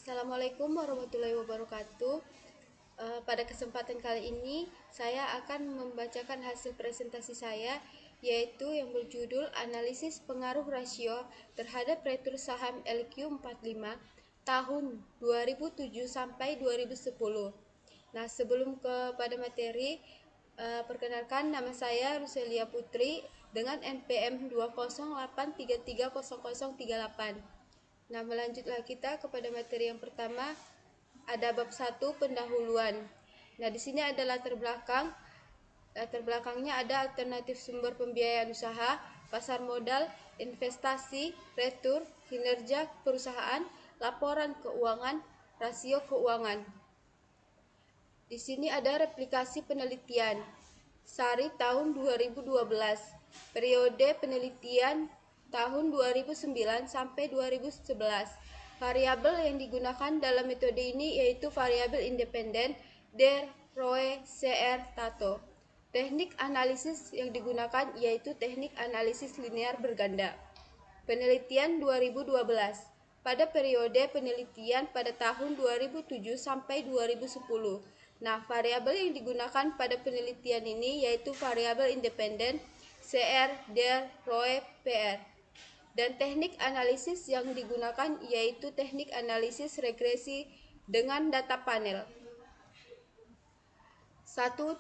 Assalamualaikum warahmatullahi wabarakatuh. Pada kesempatan kali ini saya akan membacakan hasil presentasi saya, yaitu yang berjudul Analisis Pengaruh Rasio terhadap Retur Saham LQ45 tahun 2007 sampai 2010. Nah, sebelum kepada materi, perkenalkan nama saya Ruselia Putri dengan NPM 208330038. Nah, melanjutlah kita kepada materi yang pertama. Ada bab 1 pendahuluan. Nah, di sini ada latar belakang. Latar belakangnya ada alternatif sumber pembiayaan usaha, pasar modal, investasi, retur, kinerja perusahaan, laporan keuangan, rasio keuangan. Di sini ada replikasi penelitian. Sari tahun 2012. Periode penelitian tahun 2009 sampai 2011. Variabel yang digunakan dalam metode ini yaitu variabel independen Der, Roe, CR, Tato. Teknik analisis yang digunakan yaitu teknik analisis linear berganda. Penelitian 2012. Pada periode penelitian pada tahun 2007 sampai 2010. Nah, variabel yang digunakan pada penelitian ini yaitu variabel independen CR, Der, Roe, PR. Dan teknik analisis yang digunakan yaitu teknik analisis regresi dengan data panel. 1.2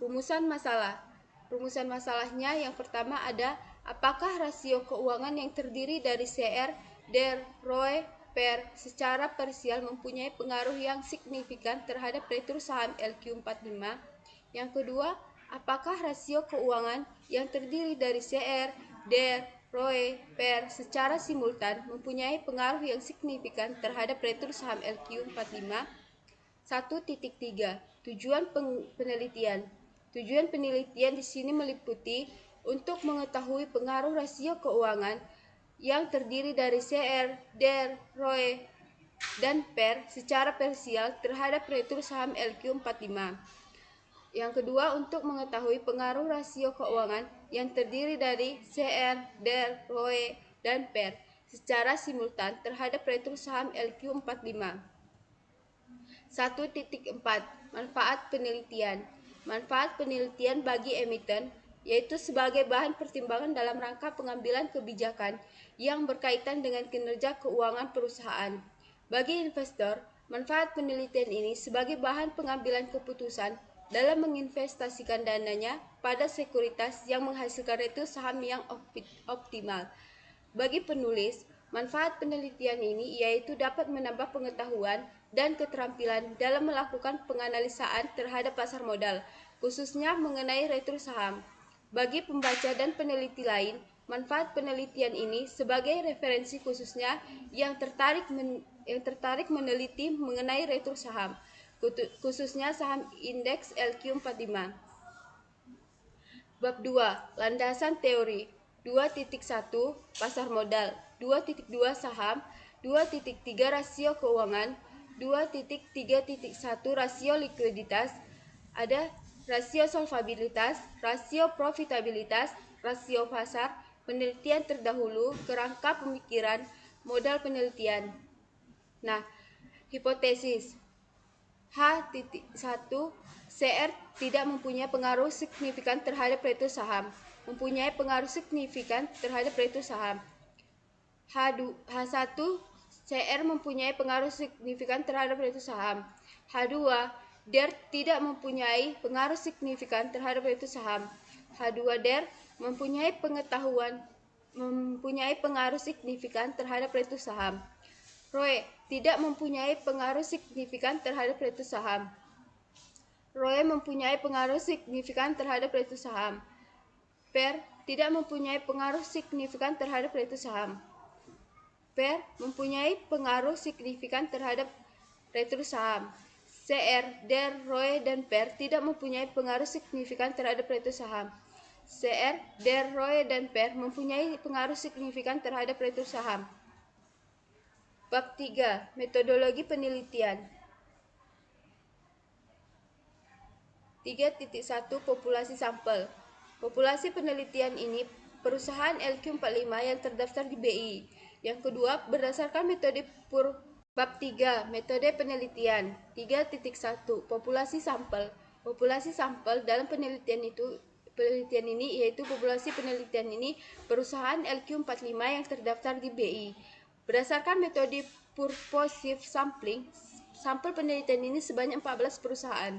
Rumusan masalah. Rumusan masalahnya yang pertama ada apakah rasio keuangan yang terdiri dari CR, Der, Roe, Per secara parsial mempunyai pengaruh yang signifikan terhadap retur saham LQ45. Yang kedua, apakah rasio keuangan yang terdiri dari CR, Der, Roe, Per secara simultan mempunyai pengaruh yang signifikan terhadap retur saham LQ45. 1.3 Tujuan penelitian. Tujuan penelitian di sini meliputi untuk mengetahui pengaruh rasio keuangan yang terdiri dari CR, Der, Roe, dan Per secara parsial terhadap retur saham LQ45. Yang kedua, untuk mengetahui pengaruh rasio keuangan yang terdiri dari CR, Der, Roe, dan Per secara simultan terhadap retur saham LQ45. 1.4 Manfaat penelitian. Manfaat penelitian bagi emiten yaitu sebagai bahan pertimbangan dalam rangka pengambilan kebijakan yang berkaitan dengan kinerja keuangan perusahaan. Bagi investor, manfaat penelitian ini sebagai bahan pengambilan keputusan dalam menginvestasikan dananya pada sekuritas yang menghasilkan retur saham yang optimal. Bagi penulis, manfaat penelitian ini yaitu dapat menambah pengetahuan dan keterampilan dalam melakukan penganalisaan terhadap pasar modal, khususnya mengenai retur saham. Bagi pembaca dan peneliti lain, manfaat penelitian ini sebagai referensi khususnya yang tertarik meneliti mengenai retur saham, khususnya saham indeks LQ45. Bab 2. Landasan teori. 2.1 Pasar modal. 2.2 Saham. 2.3 Rasio keuangan. 2.3.1 Rasio likuiditas. Ada rasio solvabilitas, rasio profitabilitas, rasio pasar, penelitian terdahulu, kerangka pemikiran, modal penelitian. Nah, hipotesis. H.1 CR tidak mempunyai pengaruh signifikan terhadap retur saham. Mempunyai pengaruh signifikan terhadap retur saham. H1 CR mempunyai pengaruh signifikan terhadap retur saham. H2 DER tidak mempunyai pengaruh signifikan terhadap retur saham. H2 DER mempunyai pengaruh signifikan terhadap retur saham. Roe tidak mempunyai pengaruh signifikan terhadap retur saham. Roe mempunyai pengaruh signifikan terhadap retur saham. Per tidak mempunyai pengaruh signifikan terhadap retur saham. Per mempunyai pengaruh signifikan terhadap retur saham. CR, Der, Roe, dan Per tidak mempunyai pengaruh signifikan terhadap retur saham. CR, Der, Roe, dan Per mempunyai pengaruh signifikan terhadap retur saham. Bab 3. Metodologi penelitian. 3.1 Populasi sampel. Populasi penelitian ini perusahaan LQ45 yang terdaftar di BI. Yang kedua, berdasarkan metode Bab 3. Metode penelitian. 3.1. Populasi sampel. Populasi sampel dalam penelitian ini yaitu populasi penelitian ini perusahaan LQ45 yang terdaftar di BI. Berdasarkan metode purposive sampling, sampel penelitian ini sebanyak 14 perusahaan.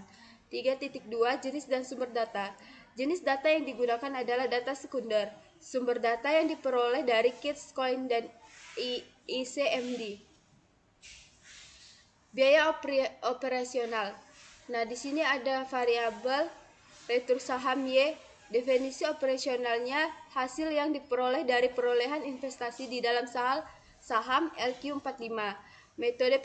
3.2. Jenis dan sumber data. Jenis data yang digunakan adalah data sekunder. Sumber data yang diperoleh dari Kits, Coin, dan ICMD. Biaya operasional. Nah, di sini ada variabel retur saham Y. Definisi operasionalnya hasil yang diperoleh dari perolehan investasi di dalam saham LQ45. Metode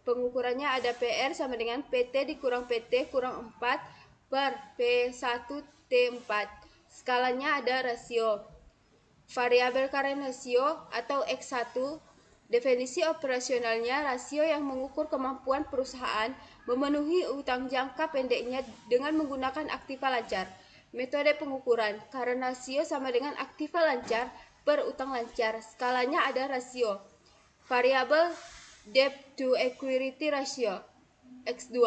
pengukurannya ada PR sama dengan PT dikurang PT kurang 4 per P1T4. Skalanya ada rasio. Variabel current ratio atau X1. Definisi operasionalnya rasio yang mengukur kemampuan perusahaan memenuhi utang jangka pendeknya dengan menggunakan aktiva lancar. Metode pengukuran current ratio sama dengan aktiva lancar per utang lancar. Skalanya ada rasio. Variabel debt to equity ratio X2.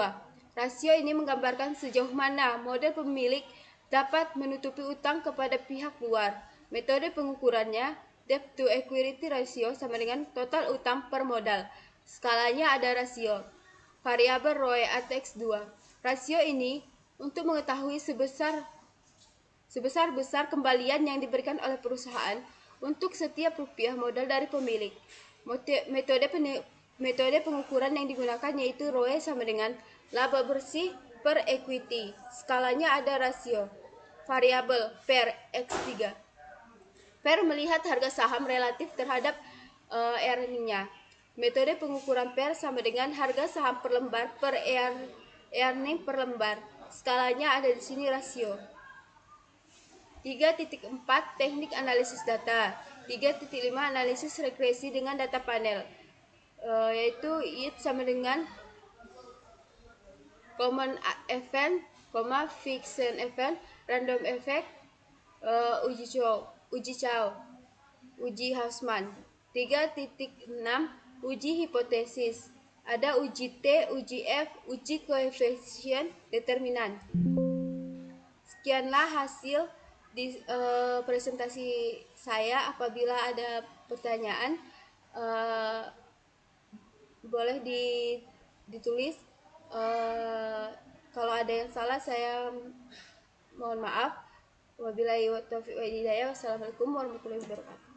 Rasio ini menggambarkan sejauh mana model pemilik dapat menutupi utang kepada pihak luar. Metode pengukurannya debt to equity ratio sama dengan total utang per modal. Skalanya ada rasio. Variabel ROE atau X2. Rasio ini untuk mengetahui sebesar kembalian yang diberikan oleh perusahaan untuk setiap rupiah modal dari pemilik. Metode pengukuran yang digunakan yaitu ROE sama dengan laba bersih per equity. Skalanya ada rasio. Variabel PER X3. PER melihat harga saham relatif terhadap earning-nya. Metode pengukuran PER sama dengan harga saham per lembar per earning per lembar. Skalanya ada di sini rasio. 3.4 Teknik analisis data. 3.5 Analisis regresi dengan data panel, yaitu it sama dengan common event, fiction event, random effect, uji Chow, uji Hausman. 3.6 Uji hipotesis. Ada uji T, uji F, uji koefisien determinan. Sekianlah hasil di presentasi saya. Apabila ada pertanyaan boleh ditulis. Kalau ada yang salah saya mohon maaf. Wabillahi taufiq wal hidayah. Wassalamualaikum warahmatullahi wabarakatuh.